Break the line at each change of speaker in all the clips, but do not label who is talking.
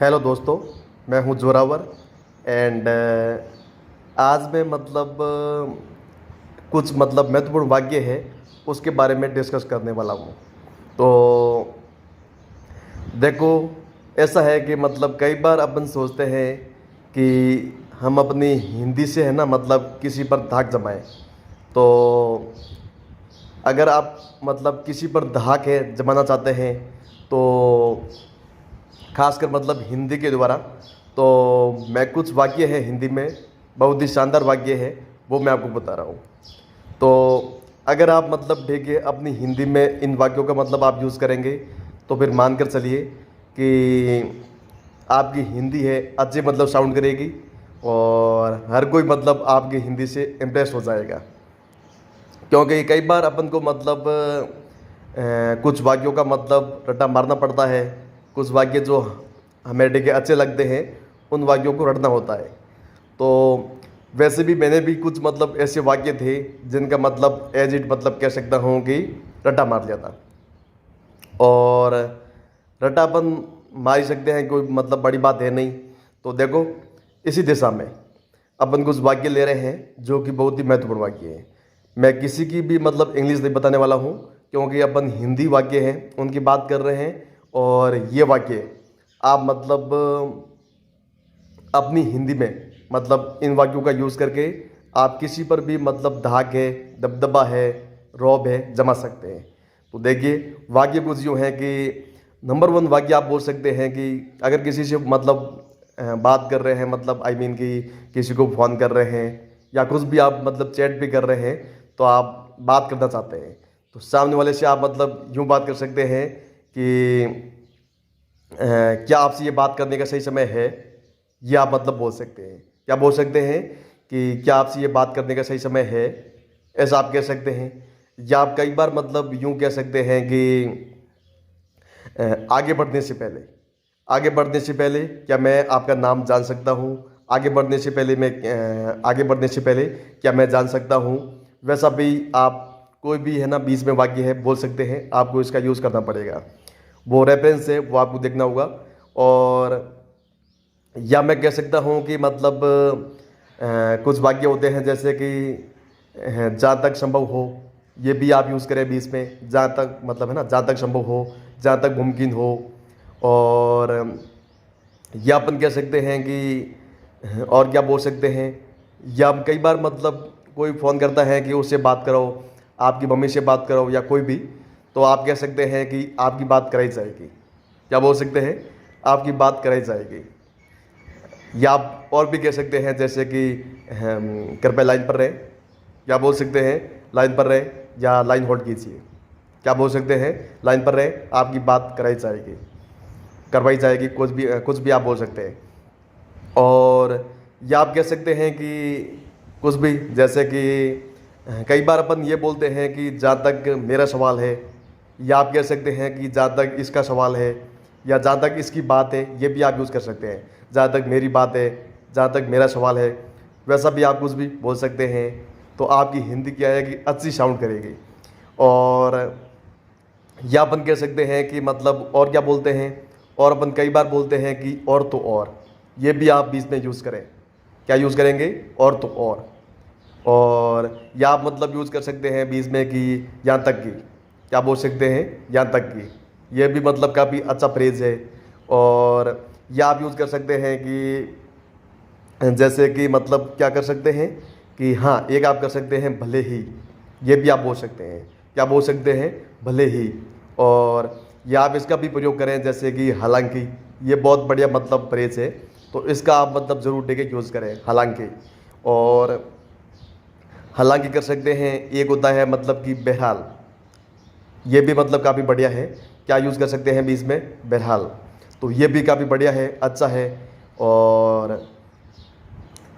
Hello दोस्तों, मैं हूं जोरावर। एंड आज मैं कुछ महत्वपूर्ण वाक्य है उसके बारे में डिस्कस करने वाला हूं। तो देखो, ऐसा है कि कई बार अपन सोचते हैं कि हम अपनी हिंदी से है ना किसी पर धाक जमाएं। तो अगर आप किसी पर धाक है जमाना चाहते हैं तो खासकर हिंदी के द्वारा, तो मैं कुछ वाक्य है हिंदी में, बहुत ही शानदार वाक्य है, वो मैं आपको बता रहा हूँ। तो अगर आप ठीक है अपनी हिंदी में इन वाक्यों का आप यूज़ करेंगे तो फिर मानकर चलिए कि आपकी हिंदी है अच्छे साउंड करेगी और हर कोई आपकी हिंदी से इम्प्रेस हो जाएगा। क्योंकि कई बार अपन को कुछ वाक्यों का रट्टा मारना पड़ता है। कुछ वाक्य जो हमें ठीक है अच्छे लगते हैं उन वाक्यों को रटना होता है। तो वैसे भी मैंने भी कुछ ऐसे वाक्य थे जिनका एज इट कह सकता हूँ कि रट्टा मार लिया था। और रट्टा अपन मार ही सकते हैं, कोई बड़ी बात है नहीं। तो देखो, इसी दिशा में अपन कुछ वाक्य ले रहे हैं जो कि बहुत ही महत्वपूर्ण वाक्य है। मैं किसी की भी इंग्लिश नहीं बताने वाला हूँ, क्योंकि अपन हिंदी वाक्य हैं उनकी बात कर रहे हैं। और ये वाक्य आप अपनी हिंदी में इन वाक्यों का यूज़ करके आप किसी पर भी धाक है, दबदबा है, रौब है जमा सकते हैं। तो देखिए, वाक्य कुछ यूँ है कि नंबर 1 वाक्य आप बोल सकते हैं कि अगर किसी से बात कर रहे हैं, आई मीन कि किसी को फ़ोन कर रहे हैं या कुछ भी आप चैट भी कर रहे हैं, तो आप बात करना चाहते हैं तो सामने वाले से आप यूँ बात कर सकते हैं कि क्या आपसे ये बात करने का सही समय है, ये आप बोल सकते हैं। क्या बोल सकते हैं कि क्या आपसे ये बात करने का सही समय है, ऐसा आप कह सकते हैं। या आप कई बार यूँ कह सकते हैं कि आगे बढ़ने से पहले क्या मैं आपका नाम जान सकता हूँ, आगे बढ़ने से पहले क्या मैं जान सकता हूँ। वैसा भी आप कोई भी है ना बीच में वाक्य है बोल सकते हैं, आपको इसका यूज़ करना पड़ेगा। वो रेफरेंस है वो आपको देखना होगा। और या मैं कह सकता हूँ कि कुछ वाक्य होते हैं जैसे कि जहाँ तक संभव हो, ये भी आप यूज़ करें बीच में। जहाँ तक है ना, जहाँ तक संभव हो, जहाँ तक मुमकिन हो। और या अपन कह सकते हैं कि और क्या बोल सकते हैं, या कई बार कोई फ़ोन करता है कि उससे बात करो, आपकी मम्मी से बात करो या कोई भी, तो आप कह सकते हैं कि आपकी बात कराई जाएगी। क्या बोल सकते हैं, आपकी बात कराई जाएगी। या आप और भी कह सकते हैं जैसे कि कृपया लाइन पर रहे। क्या बोल सकते हैं, लाइन पर रहे या लाइन होल्ड कीजिए। क्या बोल सकते हैं, लाइन पर रहे, आपकी बात कराई जाएगी, करवाई जाएगी, कुछ भी आप बोल सकते हैं। और या आप कह सकते हैं कि कुछ भी, जैसे कि कई बार अपन ये बोलते हैं कि जहाँ तक मेरा सवाल है, या आप कह सकते हैं कि जहाँ तक इसका सवाल है या जहाँ तक इसकी बात है, ये भी आप यूज़ कर सकते हैं। जहाँ तक मेरी बात है, जहाँ तक मेरा सवाल है, वैसा भी आप कुछ भी बोल सकते हैं। तो आपकी हिंदी क्या है कि अच्छी साउंड करेगी। और या अपन कह सकते हैं कि और क्या बोलते हैं, और अपन कई बार बोलते हैं कि और तो और, ये भी आप बीच में यूज़ करें। क्या यूज़ करेंगे, और तो और या आप यूज़ कर सकते हैं बीच में कि यहाँ तक की। क्या बोल सकते हैं, यहाँ तक की, ये भी काफ़ी अच्छा फ्रेज है। और या आप यूज़ कर सकते हैं कि जैसे कि क्या कर सकते हैं कि हाँ, एक आप कर सकते हैं भले ही, ये भी आप बोल सकते हैं। क्या बोल सकते हैं, भले ही। और या आप इसका भी प्रयोग करें जैसे कि हालांकि, ये बहुत बढ़िया फ्रेज है, तो इसका आप ज़रूर देके यूज़ करें, हालांकि। और हालांकि कर सकते हैं। एक होता है कि बहरहाल, ये भी काफ़ी बढ़िया है। क्या यूज़ कर सकते हैं बीच में, बहरहाल, तो ये भी काफ़ी बढ़िया है, अच्छा है। और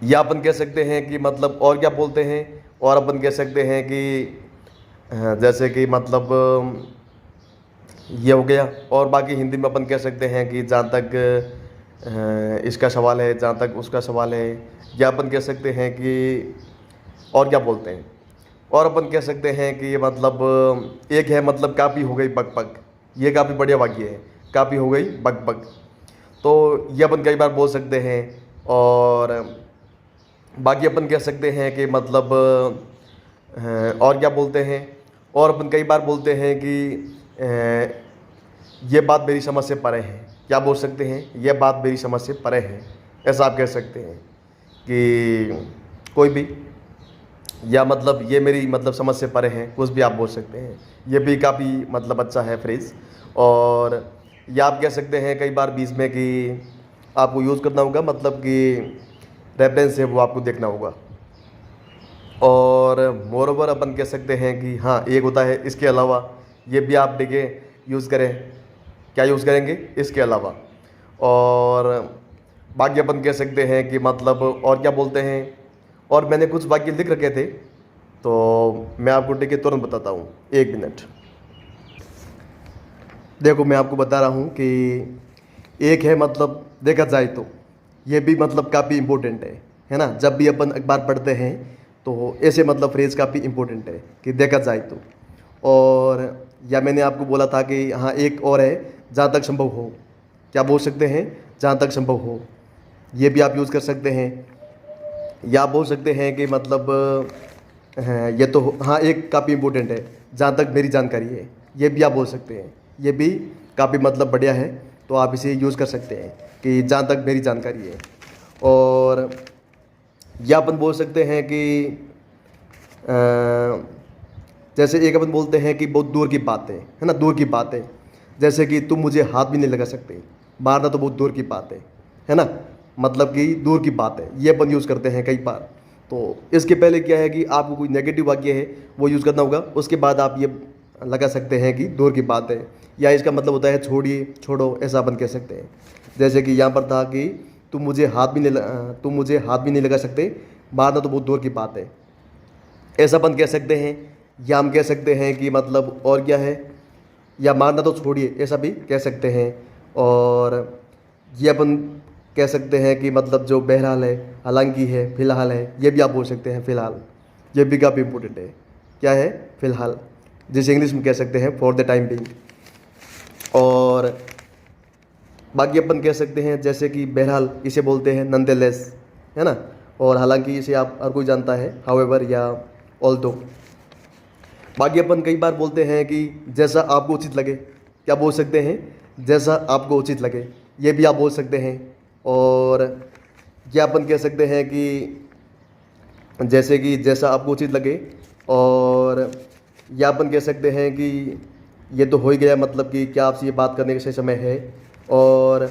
या अपन कह सकते हैं कि और क्या बोलते हैं, और अपन कह सकते हैं कि जैसे कि ये हो गया। और बाकी हिंदी में अपन कह सकते हैं कि जहाँ तक इसका सवाल है, जहाँ तक उसका सवाल है। या अपन कह सकते हैं कि और क्या बोलते हैं, और अपन कह सकते हैं कि ये एक है काफ़ी हो गई बक बक। ये काफ़ी बढ़िया वाक्य है, काफ़ी हो गई बक बक। तो ये अपन कई बार बोल सकते हैं। और बाकी अपन कह सकते हैं कि मतलब और क्या बोलते हैं, और अपन कई बार बोलते हैं कि ये बात मेरी समझ से परे है। क्या बोल सकते हैं, ये बात मेरी समझ से परे है, ऐसा आप कह सकते हैं कि कोई भी, या मतलब ये मेरी मतलब समझ से परे है, कुछ भी आप बोल सकते हैं। ये भी काफ़ी मतलब अच्छा है फ्रेज़। और या आप कह सकते हैं कई बार बीच में कि आपको यूज़ करना होगा, मतलब कि रेफरेंस है वो आपको देखना होगा। और मोरओवर अपन कह सकते हैं कि हाँ एक होता है इसके अलावा, ये भी आप देखें यूज़ करें, क्या यूज़ करेंगे, इसके अलावा। और बाकी अपन कह सकते हैं कि मतलब और क्या बोलते हैं, और मैंने कुछ वाक्य लिख रखे थे तो मैं आपको टिके तुरंत बताता हूँ, 1 मिनट। देखो मैं आपको बता रहा हूँ कि एक है मतलब देखा जाए तो, ये भी मतलब काफ़ी इम्पोर्टेंट है ना। जब भी अपन अखबार पढ़ते हैं तो ऐसे मतलब फ्रेज़ काफ़ी इम्पोर्टेंट है कि देखा जाए तो। और या मैंने आपको बोला था कि हाँ एक और है, जहाँ तक संभव हो। क्या बोल सकते हैं, जहाँ तक संभव हो, ये भी आप यूज़ कर सकते हैं। या आप बोल सकते हैं कि मतलब ये तो हाँ एक काफ़ी इम्पोर्टेंट है, जहाँ तक मेरी जानकारी है, ये भी आप बोल सकते हैं। ये भी काफ़ी मतलब बढ़िया है, तो आप इसे यूज़ कर सकते हैं कि जहाँ तक मेरी जानकारी है। और या अपन बोल सकते हैं कि जैसे एक अपन बोलते हैं कि बहुत दूर की बात है ना, दूर की बात है। जैसे कि तुम मुझे हाथ भी नहीं लगा सकते, मारना तो बहुत दूर की बात है ना, मतलब कि दूर की बात है, ये अपन यूज़ करते हैं कई बार। तो इसके पहले क्या है कि आपको कोई नेगेटिव वाक्य है वो यूज़ करना होगा, उसके बाद आप ये लगा सकते हैं कि दूर की बात है, या इसका मतलब होता है छोड़िए, छोड़ो, ऐसा अपन कह सकते हैं। जैसे कि यहाँ पर था कि तुम मुझे हाथ भी नहीं लगा सकते, मारना तो बहुत दूर की बात है, ऐसा अपन कह सकते हैं। या हम कह सकते हैं कि मतलब और क्या है, या मारना तो छोड़िए, ऐसा भी कह सकते हैं। और ये अपन कह सकते हैं कि मतलब जो बहरहाल है, हालांकि है, फ़िलहाल है, ये भी आप बोल सकते हैं। फ़िलहाल ये भी काफ़ी इम्पोर्टेंट है। क्या है, फ़िलहाल, जिसे इंग्लिश में कह सकते हैं फॉर द टाइम बिंग। और बाकी अपन कह सकते हैं जैसे कि बहरहाल इसे बोलते हैं नॉनदलेस, है ना। और हालांकि इसे आप हर कोई जानता है, हाउएवर या ऑल्दो। बाकी अपन कई बार बोलते हैं कि जैसा आपको उचित लगे। क्या बोल सकते हैं, जैसा आपको उचित लगे, ये भी आप बोल सकते हैं। और क्या अपन कह सकते हैं कि जैसे कि जैसा आपको उचित लगे। और या अपन कह सकते हैं कि ये तो हो ही गया, मतलब कि क्या आपसे ये बात करने का सही समय है। और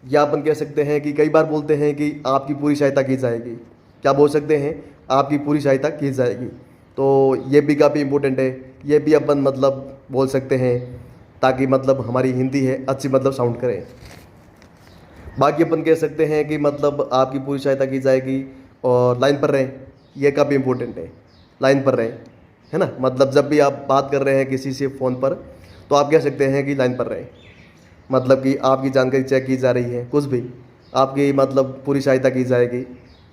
या अपन कह सकते हैं कि कई बार बोलते हैं कि आपकी पूरी सहायता की जाएगी। क्या बोल सकते हैं, आपकी पूरी सहायता की जाएगी। तो ये भी काफ़ी इम्पोर्टेंट है, ये भी अपन मतलब बोल सकते हैं, ताकि मतलब हमारी हिंदी है अच्छी मतलब साउंड करे। बाकी अपन कह सकते हैं कि मतलब आपकी पूरी सहायता की जाएगी, और लाइन पर रहें, ये काफ़ी इम्पोर्टेंट है, लाइन पर रहें, है ना। मतलब जब भी आप बात कर रहे हैं किसी से फ़ोन पर, तो आप कह सकते हैं कि लाइन पर रहें, मतलब कि आपकी जानकारी चेक की जा रही है, कुछ भी आपकी मतलब पूरी सहायता की जाएगी,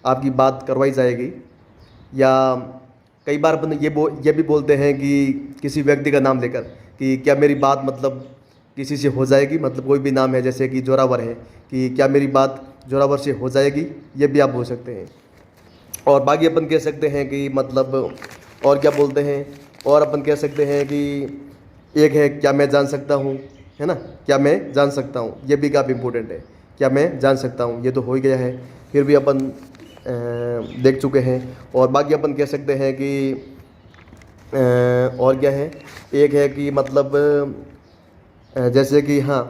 आपकी बात करवाई जाएगी। या कई बार अपन ये भी बोलते हैं कि किसी व्यक्ति का नाम लेकर कि क्या मेरी बात मतलब किसी से हो जाएगी, मतलब कोई भी नाम है, जैसे कि जोरावर है, कि क्या मेरी बात जोरावर से हो जाएगी, ये भी आप बोल सकते हैं। और बाकी अपन कह सकते हैं कि मतलब और क्या बोलते हैं, और अपन कह सकते हैं कि एक है क्या मैं जान सकता हूँ, है ना, क्या मैं जान सकता हूँ, ये भी काफ़ी इम्पोर्टेंट है। क्या मैं जान सकता हूँ, ये तो हो ही गया है, फिर भी अपन देख चुके हैं। और बाकी अपन कह सकते हैं कि और क्या है, एक है कि मतलब जैसे कि हाँ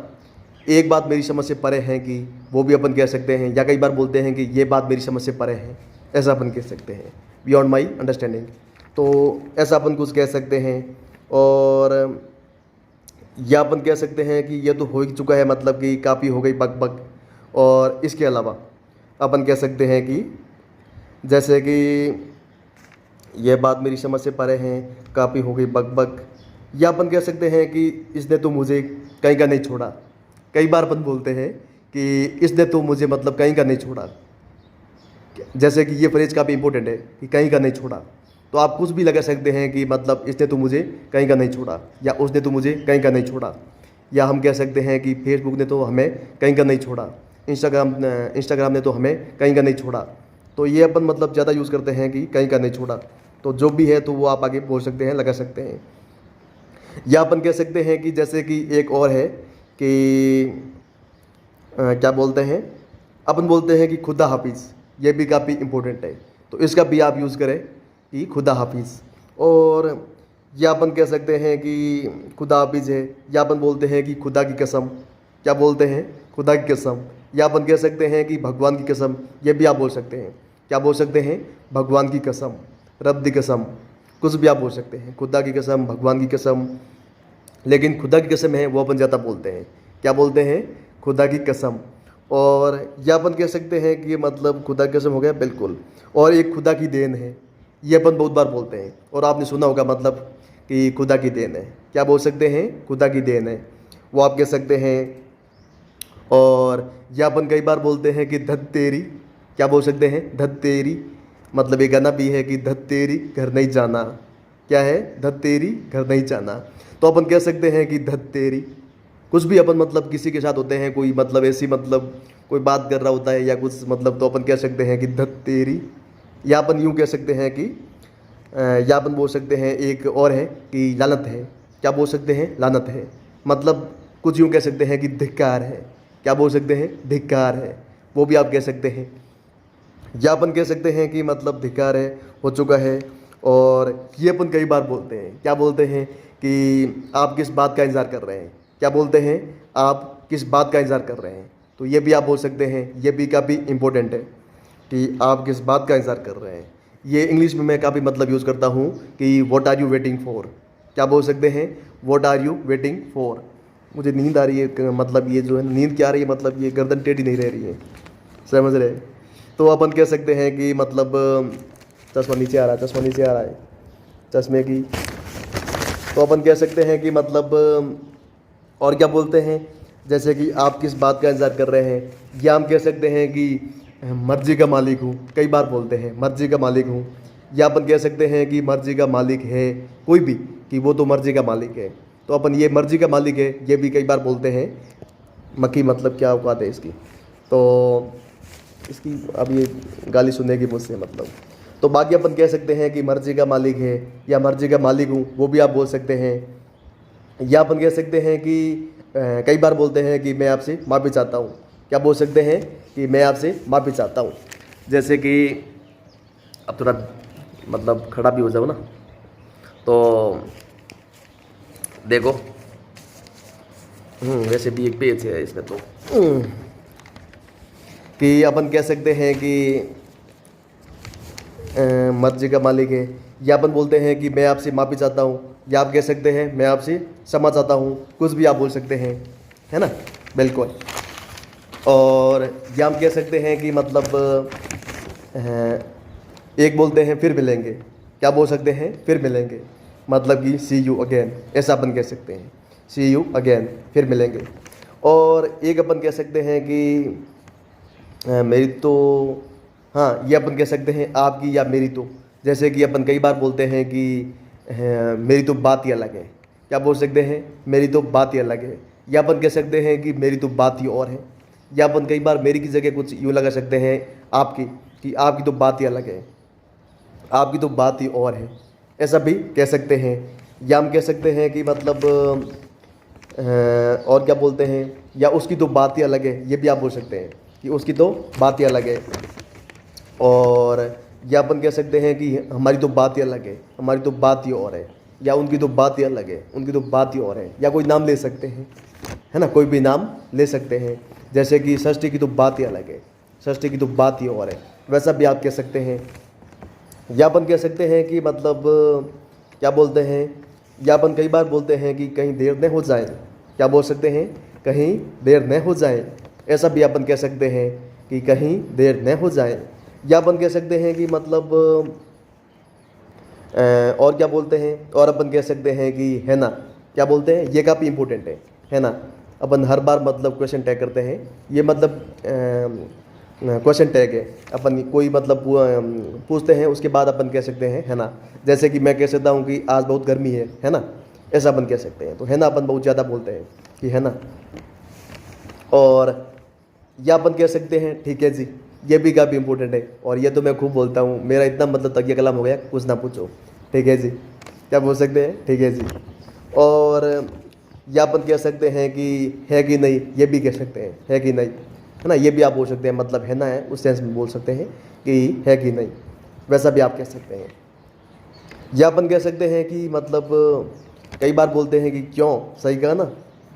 एक बात मेरी समझ से परे है, कि वो भी अपन कह सकते हैं। या कई बार बोलते हैं कि ये बात मेरी समझ से परे है, ऐसा अपन कह सकते हैं, बियॉन्ड माई अंडरस्टैंडिंग। तो ऐसा अपन कुछ कह सकते हैं। और या अपन कह सकते हैं कि ये तो हो ही चुका है, मतलब कि काफ़ी हो गई बक बक। और इसके अलावा अपन कह सकते हैं कि जैसे कि ये बात मेरी समझ से परे हैं, काफ़ी हो गई बक बक। या अपन कह सकते हैं कि इसने तो मुझे कहीं का नहीं छोड़ा। कई बार अपन बोलते हैं कि इसने तो मुझे मतलब कहीं का नहीं छोड़ा, जैसे कि ये फ्रेज काफ़ी इंपॉर्टेंट है कि कहीं का नहीं छोड़ा। तो आप कुछ भी लगा सकते हैं कि मतलब इसने तो मुझे कहीं का नहीं छोड़ा, या उसने तो मुझे कहीं का नहीं छोड़ा। या हम कह सकते हैं कि फेसबुक ने तो हमें कहीं का नहीं छोड़ा, इंस्टाग्राम ने तो हमें कहीं का नहीं छोड़ा। तो ये अपन मतलब ज़्यादा यूज़ करते हैं कि कहीं का नहीं छोड़ा। तो जो भी है तो वो आप आगे बोल सकते हैं, लगा सकते हैं। या अपन कह सकते हैं कि जैसे कि एक और है कि क्या बोलते हैं, अपन बोलते हैं कि खुदा हाफिज़। ये भी काफ़ी इम्पोर्टेंट है, तो इसका भी आप यूज़ करें कि खुदा हाफिज़। और या अपन कह सकते हैं कि खुदा हाफिज़ है, या अपन बोलते हैं कि खुदा की कसम। क्या बोलते हैं? खुदा की कसम। या अपन कह सकते हैं कि भगवान की कसम। ये भी आप बोल सकते हैं। क्या बोल सकते हैं? भगवान की कसम, रब दी कसम, कुछ भी आप बोल सकते हैं। खुदा की कसम, भगवान की कसम। लेकिन खुदा की कसम है वो अपन ज़्यादा बोलते हैं। क्या बोलते हैं? खुदा की कसम। और या अपन कह सकते हैं कि मतलब खुदा की कसम हो गया, बिल्कुल। और एक खुदा की देन है, ये अपन बहुत बार बोलते हैं और आपने सुना होगा मतलब कि खुदा की देन है। क्या बोल सकते हैं? खुदा की देन है, वो आप कह सकते हैं। और या अपन कई बार बोलते हैं कि धत तेरी। क्या बोल सकते हैं? धत तेरी। मतलब एक गाना भी है कि धत तेरी घर नहीं जाना। क्या है? धत तेरी घर नहीं जाना। तो अपन कह सकते हैं कि धत तेरी। कुछ भी अपन मतलब किसी के साथ होते हैं, कोई मतलब ऐसी मतलब कोई बात कर रहा होता है या कुछ मतलब, तो अपन कह सकते हैं कि धत तेरी। या अपन यूँ कह सकते हैं कि या अपन बोल सकते हैं एक और है कि लानत है। क्या बोल सकते हैं? लानत है। मतलब कुछ यूँ कह सकते हैं कि धिक्कार है। क्या बोल सकते हैं? धिक्कार है, वो भी आप कह सकते हैं। या अपन कह सकते हैं कि मतलब धिक्कार है, हो चुका है। और ये अपन कई बार बोलते हैं। क्या बोलते हैं? कि आप किस बात का इंतज़ार कर रहे हैं। क्या बोलते हैं? आप किस बात का इंतज़ार कर रहे हैं। तो ये भी आप बोल सकते हैं। ये भी काफ़ी इंपॉर्टेंट है कि आप किस बात का इंतज़ार कर रहे हैं। ये इंग्लिश में मैं काफ़ी मतलब यूज़ करता हूँ कि what are you waiting for. क्या बोल सकते हैं? What are you waiting for. मुझे नींद आ रही है, मतलब ये जो है नींद क्या आ रही है, मतलब ये गर्दन टेढ़ी नहीं रह रही है, समझ रहे? तो अपन कह सकते हैं कि मतलब चश्मा नीचे आ रहा है, चश्मा नीचे आ रहा है चश्मे की। तो अपन कह सकते हैं कि मतलब और क्या बोलते हैं, जैसे कि आप किस बात का इंतज़ार कर रहे हैं। या हम कह सकते हैं कि मर्जी का मालिक हूँ। कई बार बोलते हैं मर्जी का मालिक हूँ। या अपन कह सकते हैं कि मर्जी का मालिक है कोई भी, कि वो तो मर्जी का मालिक है। तो अपन ये मर्जी का मालिक है ये भी कई बार बोलते हैं। मक्खी मतलब क्या औकात है इसकी, तो इसकी अब ये गाली सुनेगी मुझसे मतलब। तो बाकी अपन कह सकते हैं कि मर्जी का मालिक है या मर्जी का मालिक हूँ, वो भी आप बोल सकते हैं। या अपन कह सकते हैं कि कई बार बोलते हैं कि मैं आपसे माफ़ी चाहता हूँ। क्या बोल सकते हैं? कि मैं आपसे माफ़ी चाहता हूँ। जैसे कि अब थोड़ा मतलब खड़ा भी हो जाओ ना, तो देखो वैसे भी एक पेज है इसमें, तो कि अपन कह सकते हैं कि मर्जी का मालिक है। या अपन बोलते हैं कि मैं आपसे माफ़ी चाहता हूँ, या आप कह सकते हैं मैं आपसे क्षमा चाहता हूँ, कुछ भी आप बोल सकते हैं, है ना, बिल्कुल। और या हम कह सकते हैं कि मतलब एक बोलते हैं फिर मिलेंगे। क्या बोल सकते हैं? फिर मिलेंगे, मतलब कि सी यू अगेन, ऐसा अपन कह सकते हैं। सी यू अगेन, फिर मिलेंगे। और एक अपन कह सकते हैं कि मेरी तो, हाँ ये अपन कह सकते हैं आपकी या मेरी तो। जैसे कि अपन कई बार बोलते हैं कि मेरी तो बात ही अलग है। क्या बोल सकते हैं? मेरी तो बात ही अलग है। या अपन कह सकते हैं कि मेरी तो बात ही और है। या अपन कई बार मेरी की जगह कुछ यूँ लगा सकते हैं आपकी, कि आपकी तो बात ही अलग है, आपकी तो बात ही और है, ऐसा भी कह सकते हैं। या हम कह सकते हैं कि मतलब और क्या बोलते हैं, या उसकी तो बात ही अलग है, ये भी आप बोल सकते हैं कि उसकी तो बात ही अलग है। और या अपन कह सकते हैं कि हमारी तो बात ही अलग है, हमारी तो बात ही और है। या उनकी तो बात ही अलग है, उनकी तो बात ही और है। या कोई नाम ले सकते हैं, है ना, कोई भी नाम ले सकते हैं। जैसे कि षष्ठी की तो बात ही अलग है, षष्ठी की तो बात ही और है, वैसा भी आप कह सकते हैं। या अपन कह सकते हैं कि मतलब क्या बोलते हैं, या अपन कई बार बोलते हैं कि कहीं देर न हो जाए। क्या बोल सकते हैं? कहीं देर न हो जाए, ऐसा भी अपन कह सकते हैं कि कहीं देर न हो जाए। या अपन कह सकते हैं कि मतलब और क्या बोलते हैं, और अपन कह सकते हैं कि है ना। क्या बोलते हैं? ये काफ़ी इंपॉर्टेंट है ना। अपन हर बार मतलब क्वेश्चन टैग करते हैं, ये मतलब क्वेश्चन टैग है। अपन कोई मतलब पूछते हैं, उसके बाद अपन कह सकते हैं है ना। जैसे कि मैं कह सकता हूँ कि आज बहुत गर्मी है ना, ऐसा अपन कह सकते हैं। तो है ना अपन बहुत ज़्यादा बोलते हैं कि है ना। और या अपन कह सकते हैं ठीक है जी, ये भी काफ़ी इंपॉर्टेंट है और ये तो मैं खूब बोलता हूँ, मेरा इतना मतलब तकिया कलाम हो गया कुछ ना पूछो। ठीक है जी, क्या बोल सकते हैं ठीक है जी। और या अपन कह सकते हैं कि है कि नहीं, ये भी कह सकते हैं है कि नहीं, है ना, ये भी आप बोल सकते हैं, मतलब है ना है उस सेंस में बोल सकते हैं कि है कि नहीं, वैसा भी आप कह सकते हैं। या अपन कह सकते हैं कि मतलब कई बार बोलते हैं कि क्यों, सही कहा ना,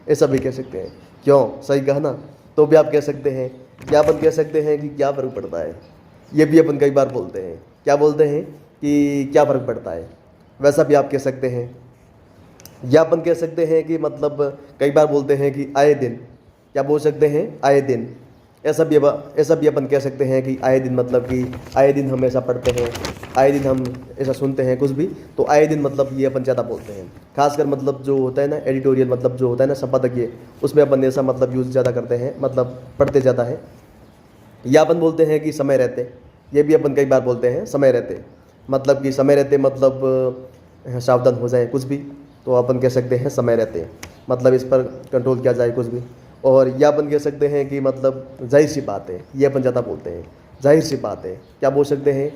ऐसा भी कह सकते हैं, क्यों सही कहा ना, तो भी आप कह सकते हैं। या अपन कह सकते हैं कि क्या फ़र्क पड़ता है, ये भी अपन कई बार बोलते हैं, क्या बोलते हैं कि क्या फ़र्क पड़ता है, वैसा भी आप कह सकते हैं। या अपन कह सकते हैं कि मतलब कई बार बोलते हैं कि आए दिन, क्या बोल सकते हैं आए दिन, ऐसा भी अपन कह सकते हैं कि आए दिन, मतलब कि आए दिन हम ऐसा पढ़ते हैं, आए दिन हम ऐसा सुनते हैं कुछ भी, तो आए दिन मतलब ये अपन ज़्यादा बोलते हैं। खासकर मतलब जो होता है ना एडिटोरियल, मतलब जो होता है ना संपादकीय, उसमें अपन ऐसा मतलब यूज़ ज़्यादा करते हैं, मतलब पढ़ते ज़्यादा है। या अपन बोलते हैं कि समय रहते, ये भी अपन कई बार बोलते हैं समय रहते, मतलब कि समय रहते मतलब सावधान हो जाए कुछ भी, तो अपन कह सकते हैं समय रहते, मतलब इस पर कंट्रोल किया जाए कुछ भी। और या अपन कह सकते हैं कि मतलब जाहिर सी बात है, ये अपन ज़्यादा बोलते हैं, जाहिर सी बात है, क्या बोल सकते हैं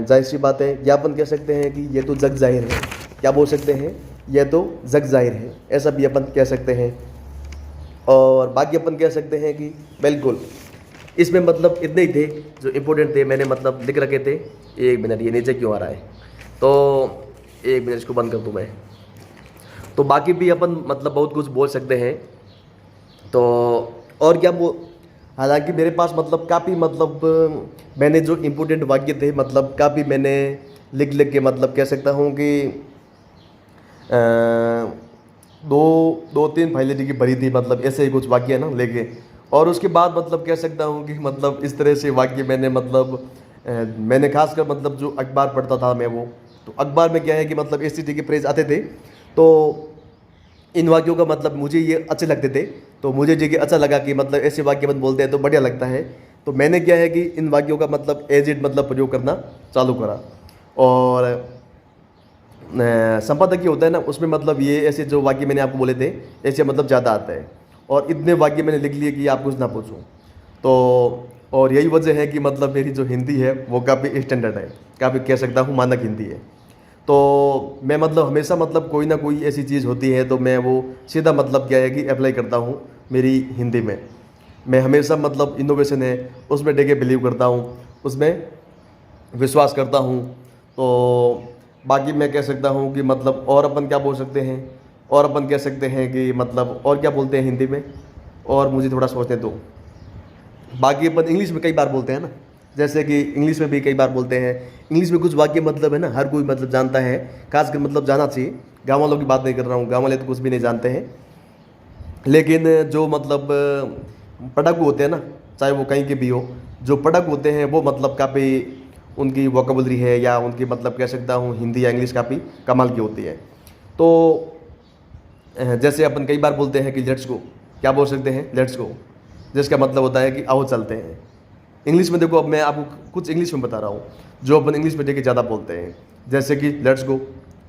जाहिर सी बात है। या अपन कह सकते हैं कि ये तो जग जाहिर है, क्या बोल सकते हैं ये तो जग जाहिर है, ऐसा भी अपन कह सकते हैं। और बाकी अपन कह सकते हैं कि बिल्कुल, इसमें मतलब इतने ही थे जो इम्पोर्टेंट थे, मैंने मतलब लिख रखे थे। एक मिनट, ये नीचे क्यों आ रहा है, तो एक मिनट इसको बंद कर दूँ मैं। तो बाकी भी अपन मतलब बहुत कुछ बोल सकते हैं। तो और क्या हालांकि मेरे पास मतलब काफ़ी मतलब मैंने जो इम्पोर्टेंट वाक्य थे मतलब काफ़ी मैंने लिख लिख के मतलब कह सकता हूँ कि अ, दो दो तीन फाइलें की भरी थी, मतलब ऐसे ही कुछ वाक्य है ना लेके। और उसके बाद मतलब कह सकता हूँ कि मतलब इस तरह से वाक्य मैंने मतलब मैंने खासकर मतलब जो अखबार पढ़ता था मैं, वो तो अखबार में क्या है कि मतलब इस तरीके के फ्रेज आते थे, तो इन वाक्यों का मतलब मुझे ये अच्छे लगते थे, तो मुझे जो कि अच्छा लगा कि मतलब ऐसे वाक्य मत बोलते हैं तो बढ़िया लगता है, तो मैंने क्या है कि इन वाक्यों का मतलब एज इट मतलब प्रयोग करना चालू करा। और संपादकीय होता है ना, उसमें मतलब ये ऐसे जो वाक्य मैंने आपको बोले थे ऐसे मतलब ज़्यादा आता है, और इतने वाक्य मैंने लिख लिए कि आप कुछ ना पूछूं। तो और यही वजह है कि मतलब मेरी जो हिंदी है वो काफ़ी स्टैंडर्ड है, काफ़ी कह सकता हूँ मानक हिंदी है। तो मैं मतलब हमेशा मतलब कोई ना कोई ऐसी चीज़ होती है तो मैं वो सीधा मतलब क्या है कि अप्लाई करता हूँ मेरी हिंदी में। मैं हमेशा मतलब इनोवेशन है उसमें डेके बिलीव करता हूँ, उसमें विश्वास करता हूँ। तो बाकी मैं कह सकता हूँ कि मतलब और अपन क्या बोल सकते हैं, और अपन कह सकते हैं कि मतलब और क्या बोलते हैं हिंदी में, और मुझे थोड़ा सोचने दो। बाकी अपन इंग्लिश में कई बार बोलते हैं ना, जैसे कि इंग्लिश में भी कई बार बोलते हैं। इंग्लिश में कुछ वाक्य मतलब है ना हर कोई मतलब जानता है, खासकर मतलब जाना चाहिए। गाँव वालों की बात नहीं कर रहा हूँ, गाँव वाले तो कुछ भी नहीं जानते हैं, लेकिन जो मतलब पढ़ाकू होते हैं ना, चाहे वो कहीं के भी हो, जो पढ़ाकू होते हैं वो मतलब काफ़ी उनकी वोकेबलरी है या उनकी मतलब कह सकता हूँ हिंदी या इंग्लिश काफ़ी कमाल की होती है। तो जैसे अपन कई बार बोलते हैं कि लेट्स गो, क्या बोल सकते हैं लेट्स गो, जिसका मतलब होता है कि आओ चलते हैं। इंग्लिश में देखो, अब मैं आपको कुछ इंग्लिश में बता रहा हूँ जो अपन इंग्लिश में देखे ज़्यादा बोलते हैं, जैसे कि लेट्स गो।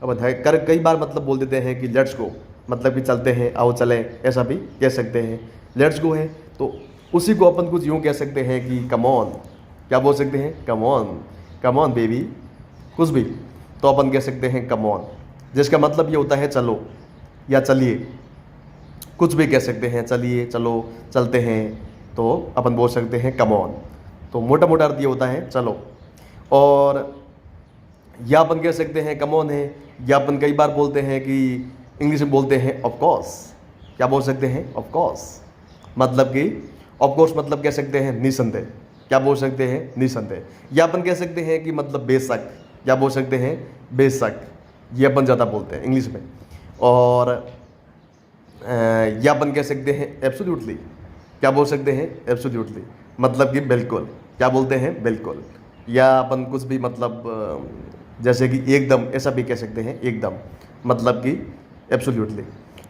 अपन है कर कई बार मतलब बोल देते हैं कि लेट्स गो, मतलब कि चलते हैं, आओ चलें, ऐसा भी कह सकते हैं। लेट्स गो है तो उसी को अपन कुछ यूँ कह सकते हैं कि कम ऑन, क्या बोल सकते हैं कम ऑन बेबी, कुछ भी, तो अपन कह सकते हैं कम ऑन, जिसका मतलब ये होता है चलो या चलिए, कुछ भी कह सकते हैं, चलिए चलो चलते हैं, तो अपन बोल सकते हैं कम ऑन। तो मोटा मोटा अर्थ ये होता है चलो। और या अपन कह सकते हैं कम ऑन है, या अपन कई बार बोलते हैं कि इंग्लिश में बोलते हैं ऑफ कोर्स, क्या बोल सकते हैं ऑफ कोर्स, मतलब कि ऑफ कोर्स मतलब कह सकते हैं निसंदेह, क्या बोल सकते हैं निसंदेह। या अपन कह सकते हैं कि मतलब बेशक, क्या बोल सकते हैं बेशक, ये अपन ज़्यादा बोलते हैं इंग्लिश में। और या अपन कह सकते हैं एब्सोल्युटली, क्या बोल सकते हैं एब्सोल्युटली, मतलब कि बिल्कुल, क्या बोलते हैं बिल्कुल। या अपन कुछ भी मतलब जैसे कि एकदम, ऐसा भी कह सकते हैं एकदम, मतलब कि एब्सोल्युटली।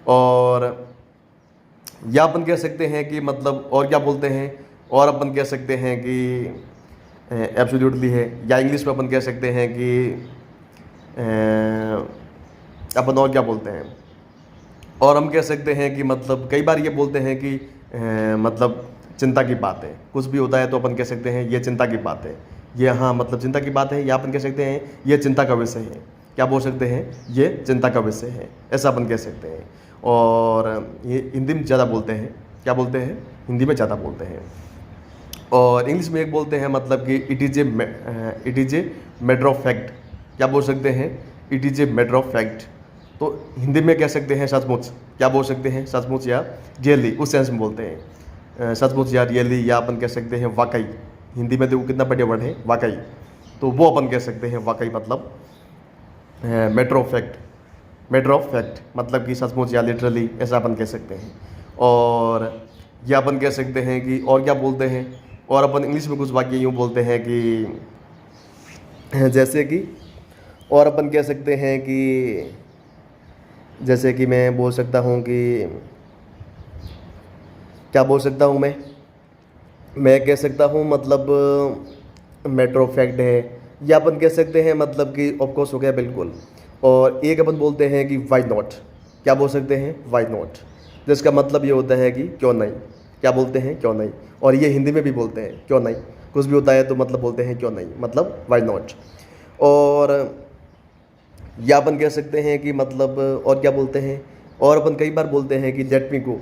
और या अपन कह सकते हैं कि मतलब और क्या बोलते हैं, और अपन कह सकते हैं कि एब्सोल्युटली है। या इंग्लिश में अपन कह सकते हैं कि अपन और क्या बोलते हैं, और हम कह सकते हैं कि मतलब कई बार ये बोलते हैं कि मतलब चिंता की बात है। कुछ भी होता है तो अपन कह सकते हैं ये चिंता की बात है, ये हाँ मतलब चिंता की बात है, या अपन कह सकते हैं ये चिंता का विषय है। क्या बोल सकते हैं, ये चिंता का विषय है, ऐसा अपन कह सकते हैं। और ये हिंदी में ज़्यादा बोलते हैं, क्या बोलते हैं, हिंदी में ज़्यादा बोलते हैं। और इंग्लिश में एक बोलते हैं मतलब कि it is a matter of fact. क्या बोल सकते हैं, it is a matter of fact. तो हिंदी में कह सकते हैं सचमुच, क्या बोल सकते हैं, सचमुच या रियली, उस सेंस में बोलते हैं सचमुच या रियली, या अपन कह सकते हैं वाकई। हिंदी में देखो कितना बढ़िया वर्ड है वाकई, तो वो अपन कह सकते हैं वाकई मतलब matter of fact. Matter of fact मतलब कि सचमुच या लिटरली, ऐसा अपन कह सकते हैं। और या अपन कह सकते हैं कि और क्या बोलते हैं, और अपन इंग्लिश में कुछ वाक्य यूँ बोलते हैं कि जैसे कि, और अपन कह सकते हैं कि जैसे कि मैं बोल सकता हूँ कि क्या बोल सकता हूँ मैं कह सकता हूँ मतलब मैटर ऑफ फैक्ट है, या अपन कह सकते हैं मतलब कि ऑफकोर्स हो गया बिल्कुल। और एक अपन बोलते हैं कि वाई नॉट। क्या बोल सकते हैं, वाई नॉट, जिसका मतलब ये होता है कि क्यों नहीं। क्या बोलते हैं, क्यों नहीं। और ये हिंदी में भी बोलते हैं क्यों नहीं, कुछ भी होता है तो मतलब बोलते हैं क्यों नहीं, मतलब वाई नॉट। और या अपन कह सकते हैं कि मतलब और क्या बोलते हैं, और अपन कई बार बोलते हैं कि लेट मी गो,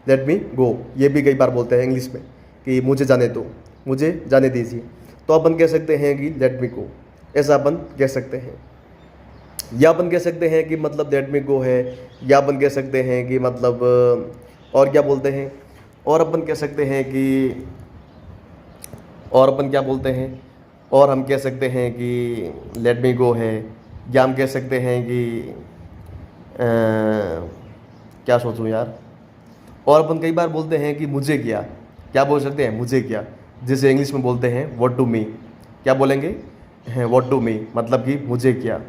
लेट मी गो, ये भी कई बार बोलते हैं इंग्लिश में कि मुझे जाने दो, मुझे जाने दीजिए। तो अपन कह सकते हैं कि लेट मी गो, ऐसा अपन कह सकते हैं। या अपन कह सकते हैं कि मतलब लेट मी गो है, या अपन कह सकते हैं कि मतलब और क्या बोलते हैं, और अपन कह सकते हैं कि, और अपन क्या बोलते हैं, और हम कह सकते हैं कि लेट मी गो है, या हम कह सकते हैं कि क्या सोचूं यार। और अपन कई बार बोलते हैं कि मुझे क्या। क्या बोल सकते हैं, मुझे क्या, जिसे इंग्लिश में बोलते हैं व्हाट टू मी। क्या बोलेंगे, व्हाट टू मी मतलब कि मुझे क्या।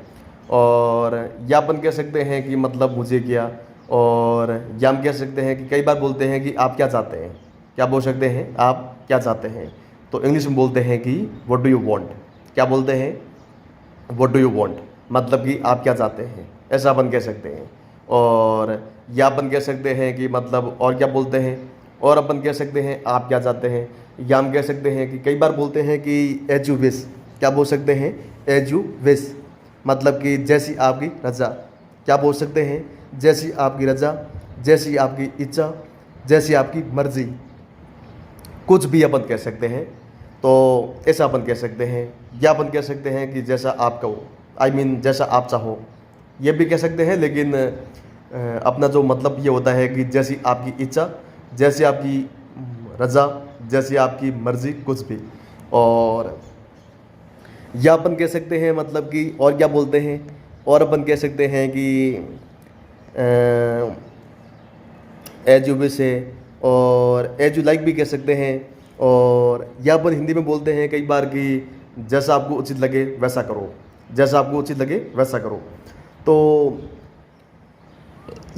और या अपन कह सकते हैं कि मतलब मुझे क्या। और या हम कह सकते हैं कि कई बार बोलते हैं कि आप क्या चाहते हैं। क्या बोल सकते हैं, आप क्या चाहते हैं। तो इंग्लिश में बोलते हैं कि व्हाट डू यू वांट। क्या बोलते हैं, व्हाट डू यू वांट मतलब कि आप क्या चाहते हैं, ऐसा अपन कह सकते हैं। और या अपन कह सकते हैं कि मतलब और क्या बोलते हैं, और अपन कह सकते हैं आप क्या चाहते हैं। या हम कह सकते हैं कि कई बार बोलते हैं कि एज यू विश। क्या बोल सकते हैं, एज यू विश मतलब कि जैसी आपकी रजा। क्या बोल सकते हैं, जैसी आपकी रजा, जैसी आपकी इच्छा, जैसी आपकी मर्जी, कुछ भी अपन कह सकते हैं। तो ऐसा अपन कह सकते हैं। या अपन कह सकते हैं कि जैसा आप कहो, आई मीन जैसा आप चाहो, ये भी कह सकते हैं। लेकिन अपना जो मतलब ये होता है कि जैसी आपकी इच्छा, जैसी आपकी रजा, जैसी आपकी मर्जी, कुछ भी। और या अपन कह सकते हैं मतलब कि और क्या बोलते हैं, और अपन कह सकते हैं कि एज यू विश है, और एज यू लाइक भी कह सकते हैं। और या अपन हिंदी में बोलते हैं कई बार कि जैसा आपको उचित लगे वैसा करो, जैसा आपको उचित लगे वैसा करो। तो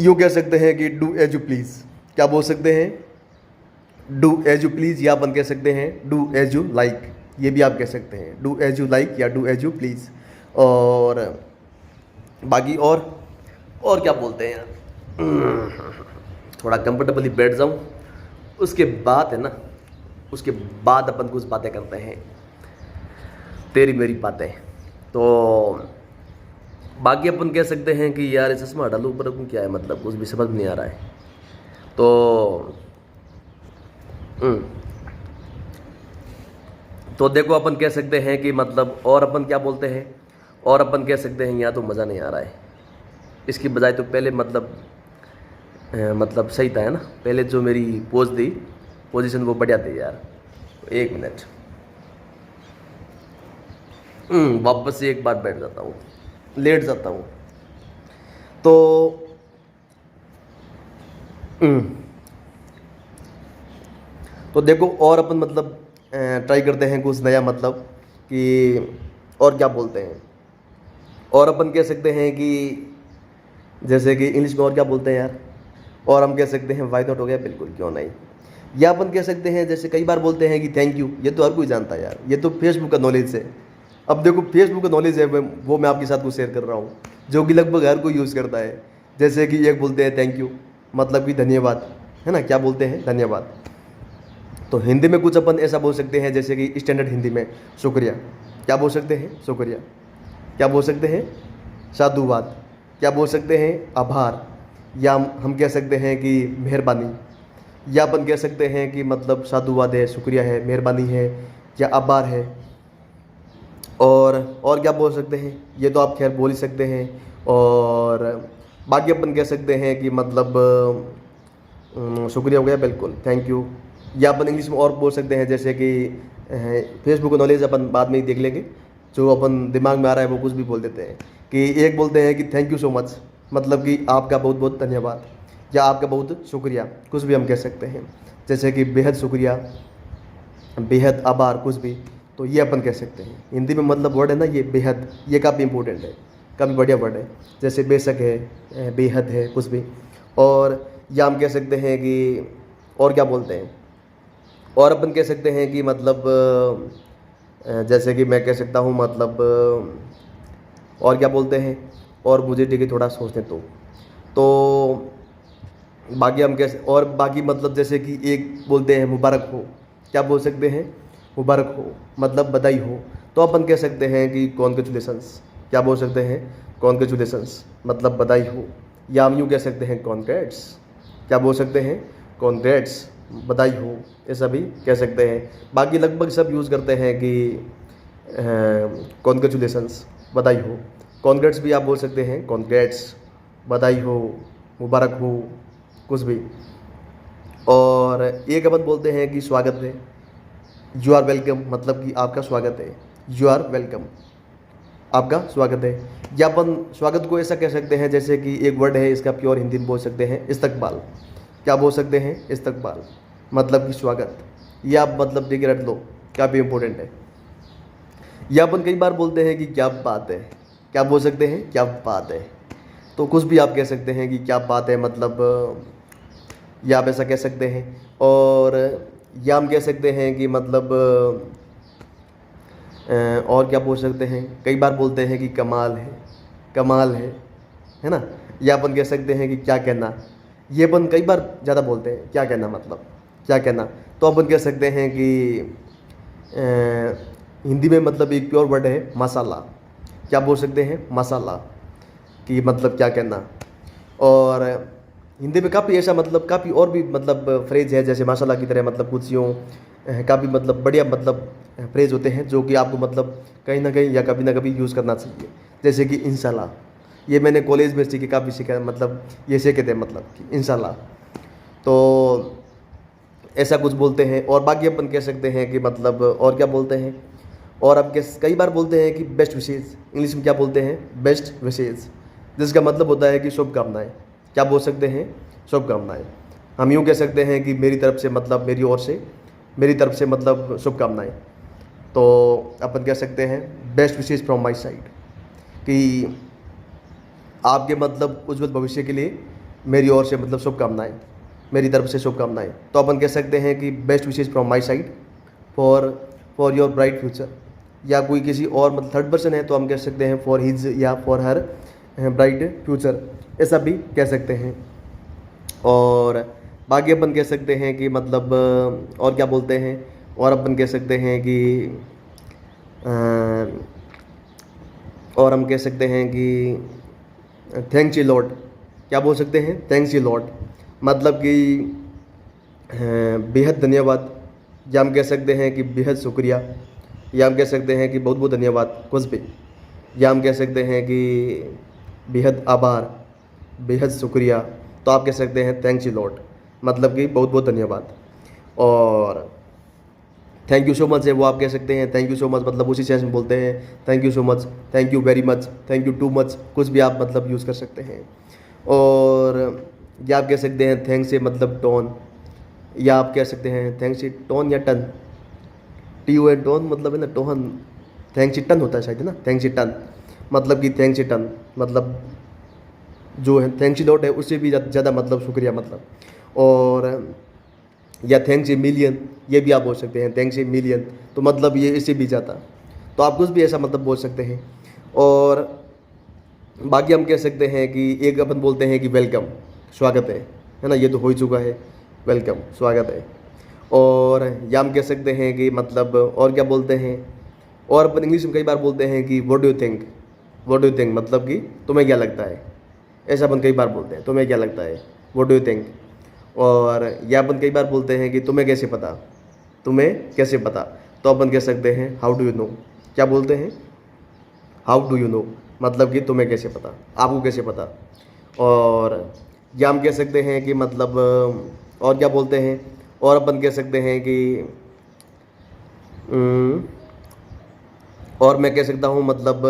यूँ कह सकते हैं कि डू एज यू प्लीज़। क्या बोल सकते हैं, डू एज यू प्लीज़, या अपन कह सकते हैं डू एज यू लाइक, ये भी आप कह सकते हैं, डू एज यू लाइक या डू एज यू प्लीज़। और बाकी और क्या बोलते हैं, थोड़ा कंफर्टेबली बैठ जाऊं, उसके बाद है ना, उसके बाद अपन कुछ बातें करते हैं, तेरी मेरी बातें। तो बाकी अपन कह सकते हैं कि यार चश्मा हटा लो ऊपर, क्या है मतलब कुछ भी समझ नहीं आ रहा है। तो देखो अपन कह सकते हैं कि मतलब, और अपन क्या बोलते हैं, और अपन कह सकते हैं यहाँ तो मज़ा नहीं आ रहा है, इसकी बजाय तो पहले मतलब सही था है ना, पहले जो मेरी पोज थी, पोजीशन वो बढ़िया थी यार। तो एक मिनट, वापस से एक बार बैठ जाता हूँ, लेट जाता हूँ। तो देखो, और अपन मतलब ट्राई करते हैं कुछ नया, मतलब कि और क्या बोलते हैं। और अपन कह सकते हैं कि जैसे कि इंग्लिश में और क्या बोलते हैं यार, और हम कह सकते हैं वाई नॉट, हो गया बिल्कुल क्यों नहीं। या अपन कह सकते हैं जैसे कई बार बोलते हैं कि थैंक यू, ये तो हर कोई जानता है यार, ये तो फेसबुक का नॉलेज है। अब देखो फेसबुक का नॉलेज है वो मैं आपके साथ कुछ शेयर कर रहा हूँ, जो कि लगभग हर कोई यूज़ करता है। जैसे कि एक बोलते हैं थैंक यू मतलब कि धन्यवाद, है ना, क्या बोलते हैं, धन्यवाद। तो हिंदी में कुछ अपन ऐसा बोल सकते हैं जैसे कि स्टैंडर्ड हिंदी में शुक्रिया, क्या बोल सकते हैं, शुक्रिया। क्या बोल सकते हैं, साधुवाद। क्या बोल सकते हैं, आभार। या हम कह सकते हैं कि मेहरबानी। या अपन कह सकते हैं कि मतलब साधुवाद है, शुक्रिया है, मेहरबानी है या आभार है। और क्या बोल सकते हैं, ये तो आप खैर बोल ही सकते हैं। और बाकी अपन कह सकते हैं कि मतलब शुक्रिया हो गया, बिल्कुल, थैंक यू। या अपन इंग्लिश में और बोल सकते हैं जैसे कि फेसबुक नॉलेज अपन बाद में ही देख लेंगे, जो अपन दिमाग में आ रहा है वो कुछ भी बोल देते हैं। कि एक बोलते हैं कि थैंक यू सो मच, मतलब कि आपका बहुत बहुत धन्यवाद या आपका बहुत शुक्रिया, कुछ भी हम कह सकते हैं। जैसे कि बेहद शुक्रिया, बेहद आभार, कुछ भी, तो ये अपन कह सकते हैं। हिंदी में मतलब वर्ड है ना ये बेहद, ये काफ़ी इंपॉर्टेंट है, काफ़ी बढ़िया वर्ड है। जैसे बेशक है, बेहद है, कुछ भी। और या हम कह सकते हैं कि और क्या बोलते हैं, और अपन कह सकते हैं कि मतलब जैसे कि मैं कह सकता हूँ मतलब और क्या बोलते हैं, और मुझे ठीक है थोड़ा सोचने तो बाकी हम कैसे, और बाकी मतलब जैसे कि एक बोलते हैं मुबारक हो, क्या बोल सकते हैं, मुबारक हो, मतलब बधाई हो। तो अपन कह सकते हैं कि कॉन्ग्रेचुलेसन्स, क्या बोल सकते हैं, कॉन्ग्रेचुलेसन्स, मतलब बधाई हो। या हम यूँ कह सकते हैं कॉन्ग्रेट्स, क्या बोल सकते हैं, कॉन्ग्रेट्स, बधाई हो, ऐसा भी कह सकते हैं। बाकी लगभग सब यूज़ करते हैं कि कॉन्ग्रेचुलेसन्स, बधाई हो। कॉन्ग्रेट्स भी आप बोल सकते हैं, कॉन्ग्रेट्स, बधाई हो, मुबारक हो, कुछ भी। और एक अपन बोलते हैं कि स्वागत है, यू आर वेलकम, मतलब कि आपका स्वागत है, यू आर वेलकम, आपका स्वागत है। या अपन स्वागत को ऐसा कह सकते हैं जैसे कि एक वर्ड है इसका प्योर हिंदी में बोल सकते हैं, इस्तकबाल। क्या बोल सकते हैं, इस्तकबाल, मतलब कि स्वागत। या आप मतलब ठीक रख लो, काफ़ी इंपॉर्टेंट है। या अपन कई बार बोलते हैं कि क्या बात है, क्या बोल सकते हैं, क्या बात है। तो कुछ भी आप कह सकते हैं कि क्या बात है, मतलब या आप ऐसा कह सकते हैं। और या हम कह सकते हैं कि मतलब और क्या बोल सकते हैं, कई बार बोलते हैं कि कमाल है, कमाल है ना। या अपन कह सकते हैं कि क्या कहना, ये अपन कई बार ज़्यादा बोलते हैं, क्या कहना, मतलब क्या कहना। तो अपन कह सकते हैं कि हिंदी में मतलब एक प्योर वर्ड है मसाला, क्या बोल सकते हैं, मसाला, कि मतलब क्या कहना। और हिंदी में काफ़ी ऐसा मतलब काफ़ी और भी मतलब फ्रेज है जैसे मसाला की तरह, मतलब कुछ यूँ काफ़ी मतलब बढ़िया मतलब फ्रेज होते हैं जो कि आपको मतलब कहीं ना कहीं या कभी ना कभी यूज़ करना चाहिए। जैसे कि इंशाल्लाह, ये मैंने कॉलेज में सीखे, काफ़ी सीखा, मतलब ये सीखे थे, मतलब कि इंशाल्लाह। तो ऐसा कुछ बोलते हैं। और बाकी अपन कह सकते हैं कि मतलब और क्या बोलते हैं, और अब कई बार बोलते हैं कि बेस्ट विशेज़, इंग्लिश में क्या बोलते हैं, बेस्ट विशेज़, जिसका मतलब होता है कि शुभकामनाएँ। क्या बोल सकते हैं, शुभकामनाएँ। हम यूँ कह सकते हैं कि मेरी तरफ से, मतलब मेरी ओर से, मेरी तरफ से मतलब शुभकामनाएँ। तो अपन कह सकते हैं best wishes from my side, कि आपके मतलब उज्जवल भविष्य के लिए मेरी ओर से मतलब शुभकामनाएँ, मेरी तरफ से शुभकामनाएँ। तो अपन कह सकते हैं कि best wishes from my side for your bright future. या कोई किसी और मतलब थर्ड पर्सन है तो हम कह सकते हैं फॉर हिज या फॉर हर ब्राइट फ्यूचर, ऐसा भी कह सकते हैं। और बाकी अपन कह सकते हैं कि मतलब और क्या बोलते हैं, और अपन कह सकते हैं कि और हम कह सकते हैं कि थैंक्स यू लॉर्ड। क्या बोल सकते हैं, थैंक्स यू लॉर्ड, मतलब कि बेहद धन्यवाद। या हम कह सकते हैं कि बेहद शुक्रिया। या हम कह सकते हैं कि बहुत बहुत धन्यवाद, कुछ भी। या हम कह सकते हैं कि बेहद आभार, बेहद शुक्रिया। तो आप कह सकते हैं थैंक्स यू लॉट, मतलब कि बहुत बहुत धन्यवाद। और थैंक यू सो मच है वो आप कह सकते हैं थैंक यू सो मच, मतलब उसी सेंस में बोलते हैं thank you so much, thank you very much, thank you too much, कुछ भी आप मतलब यूज़ कर सकते हैं। और या आप कह सकते हैं थैंक्स से मतलब टोन, या आप कह सकते हैं थैंक्स से टोन या ton, T O N tone मतलब है ना टोहन, थैंक्स टन होता है शायद, है ना, थैंक्स टन, मतलब कि थैंक्स टन मतलब जो है थैंक्स लॉट है उससे भी ज़्यादा मतलब शुक्रिया मतलब। और या थैंक्स ए मिलियन, ये भी आप बोल सकते हैं थैंक्स ए मिलियन, तो मतलब ये इससे भी ज़्यादा। तो आप कुछ भी ऐसा मतलब बोल सकते हैं। और बाकी हम कह सकते हैं कि एक अपन बोलते हैं कि वेलकम, स्वागत है ना, ये तो हो ही चुका है। वेलकम, स्वागत है। और या हम कह सकते हैं कि मतलब और क्या बोलते हैं, और अपन इंग्लिश में कई बार बोलते हैं कि what do you think. What do you think मतलब कि तुम्हें क्या लगता है, ऐसा अपन कई बार बोलते हैं, तुम्हें क्या लगता है, व्हाट डू यू थिंक। और या अपन कई बार बोलते हैं कि तुम्हें कैसे पता, तुम्हें कैसे पता, तो अपन कह सकते हैं हाउ डू यू नो। क्या बोलते हैं, हाउ डू यू नो मतलब कि तुम्हें कैसे पता, आपको कैसे पता। और या हम कह सकते हैं कि मतलब और क्या बोलते हैं, और अपन कह सकते हैं कि और मैं कह सकता हूँ मतलब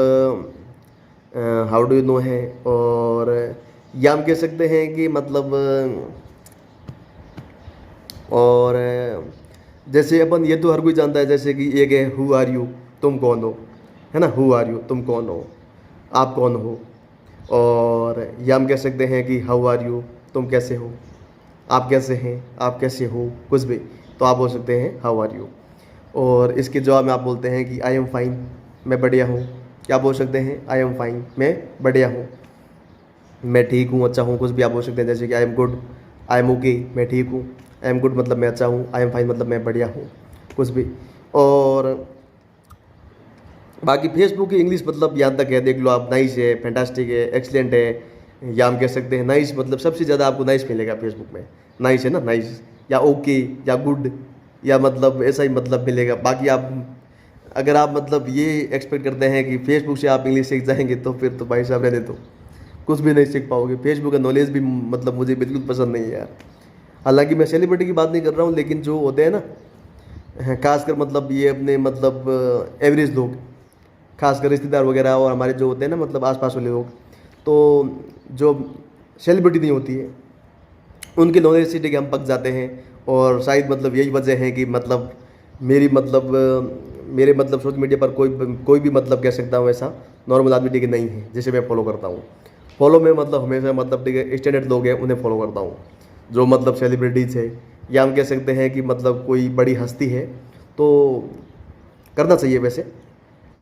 हाउ डू यू नो है। और या हम कह सकते हैं कि मतलब और जैसे अपन ये तो हर कोई जानता है, जैसे कि एक है हु आर यू, तुम कौन हो, है ना, हु आर यू तुम कौन हो, आप कौन हो। और या हम कह सकते हैं कि हाउ आर यू तुम कैसे हो, आप कैसे हैं, आप कैसे हो, कुछ भी, तो आप बोल सकते हैं हाउ आर यू। और इसके जवाब में आप बोलते हैं कि आई एम फाइन, मैं बढ़िया हूँ। क्या बोल सकते हैं, आई एम फाइन, मैं बढ़िया हूँ, मैं ठीक हूँ, अच्छा हूँ, कुछ भी आप बोल सकते हैं। जैसे कि I am good, I am okay, मैं ठीक हूँ। आई एम गुड मतलब मैं अच्छा हूँ, आई एम फाइन मतलब मैं बढ़िया हूँ, कुछ भी। और बाकी फेसबुक की इंग्लिश मतलब यहाँ तक है, देख लो आप, नाइस है, फैंटास्टिक है, एक्सलेंट है। या हम कह सकते हैं नाइस मतलब सबसे ज़्यादा आपको नाइस मिलेगा फेसबुक में, नाइस है ना, नाइस, या ओके, या गुड, या मतलब ऐसा ही मतलब मिलेगा। बाकी आप अगर आप मतलब ये एक्सपेक्ट करते हैं कि फेसबुक से आप इंग्लिश सीख जाएंगे, तो फिर तो भाई साहब रहने दो, कुछ भी नहीं सीख पाओगे। फेसबुक का नॉलेज भी मतलब मुझे बिल्कुल पसंद नहीं है यार। हालांकि मैं सेलिब्रिटी की बात नहीं कर रहा हूँ, लेकिन जो होते हैं ना, खासकर मतलब ये अपने मतलब एवरेज लोग, खासकर रिश्तेदार वगैरह और हमारे जो होते हैं ना मतलब आसपास वाले लोग, तो जो सेलिब्रिटी नहीं होती है, उनके नॉलेज से कि हम पक जाते हैं। और शायद मतलब यही वजह है कि मतलब मेरी मतलब मेरे मतलब सोशल मीडिया पर कोई भी मतलब कह सकता हूँ ऐसा नॉर्मल आदमी ठीक है नहीं है जिसे मैं फॉलो करता हूँ। फॉलो में मतलब हमेशा मतलब ठीक है स्टैंडर्ड लोग हैं उन्हें फॉलो करता हूँ, जो मतलब सेलिब्रिटीज़ है, या हम कह सकते हैं कि मतलब कोई बड़ी हस्ती है, तो करना चाहिए वैसे।